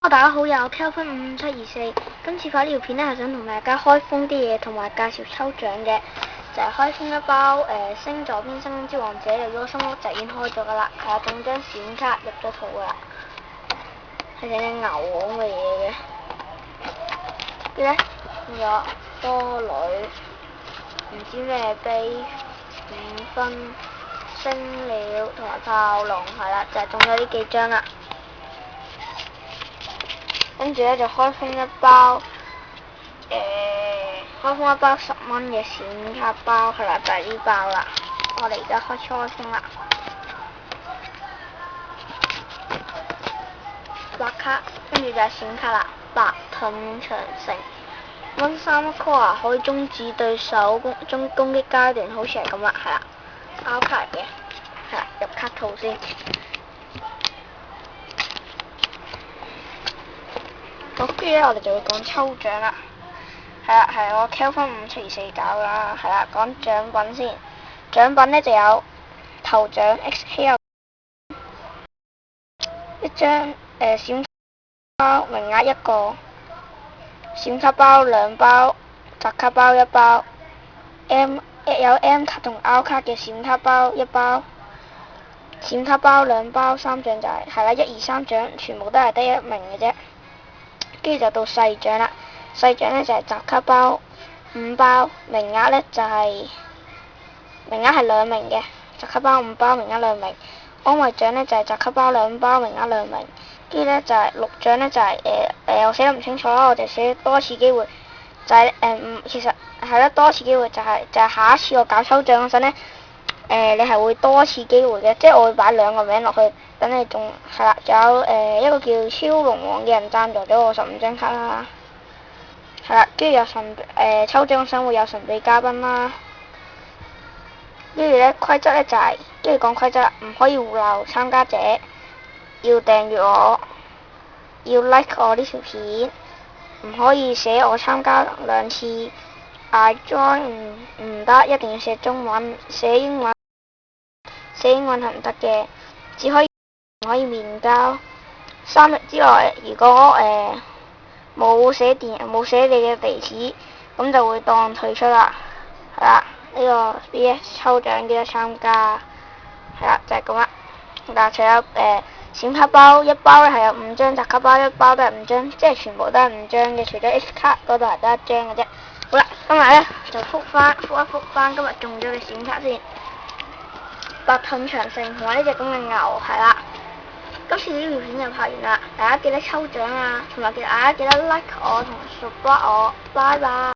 大家好，又係 Kelvin5724。今次拍呢條片咧，係想同大家開封啲嘢，同埋介紹抽獎嘅，就係開封一包星座篇《星之王者》嘅 Yo 心屋就已經開咗噶啦，係啊，仲有張閃卡入咗肚噶啦，係隻牛咁嘅嘢嘅。跟住咧，仲有多女，唔知咩杯5分星鳥同埋炮龍，係啦，就係中咗呢幾張啦。跟住咧就開封一包10蚊嘅閃卡包，係啦，就係呢包啦。我哋而家開始開封啦。白卡，跟住就係閃卡啦，白盾長城。溫3 core 可以終止對手攻擊階段，好似係咁啦，係啦。包卡嘅，係啦，入卡套先。好，跟住咧我哋就會講抽獎啦。係啦，係我 Kelvin5724搞㗎啦。係啦，講獎品先。獎品咧就有頭獎 XL 一張閃卡包，名額1個。閃卡包2包，集卡包1包。有 M 卡同 R 卡嘅閃卡包1包。閃卡包2包，3獎就係啦，1、2、3獎全部都係得1名嘅啫。跟住就到細獎啦，細獎咧就係集卡包5包，名額係2名嘅，集卡包5包，名額2名。安慰獎咧就係集卡包2包，名額2名。跟住咧就係6獎咧就係我寫得唔清楚啦，我就寫多次機會，就係其實係啦，多次機會就係下一次我搞抽獎嗰陣咧，你係會多次機會嘅，即係我會擺2個名落去，等你中。係啦，仲有一個叫超龍王嘅人贊助咗我15張卡啦。係啦，跟住有抽獎嗰陣會有神秘嘉賓啦。跟住咧規則咧就係，跟住講規則啦，唔可以胡鬧參加者，要訂閱我，要 like 我呢條片，唔可以寫我參加2次，I join 唔得，一定要寫中文，寫英文係唔得嘅，只可以唔可以面交。3日之內，如果冇寫你嘅地址，咁就會當退出啦。係啦，呢個 BS 抽獎記得參加。係啦，就係咁啦。嗱，除咗閃卡包1包咧係有5張，集卡包1包都係5張，即係全部都係5張嘅，除咗 X 卡嗰度係得1張嘅啫。好啦，今日咧就復一復翻今日中咗嘅閃卡先。白盾長城同埋呢隻咁嘅牛，係啦。今次呢條片就拍完啦，大家記得抽獎啊，同埋大家記得 like 我同 subscribe 我，拜拜。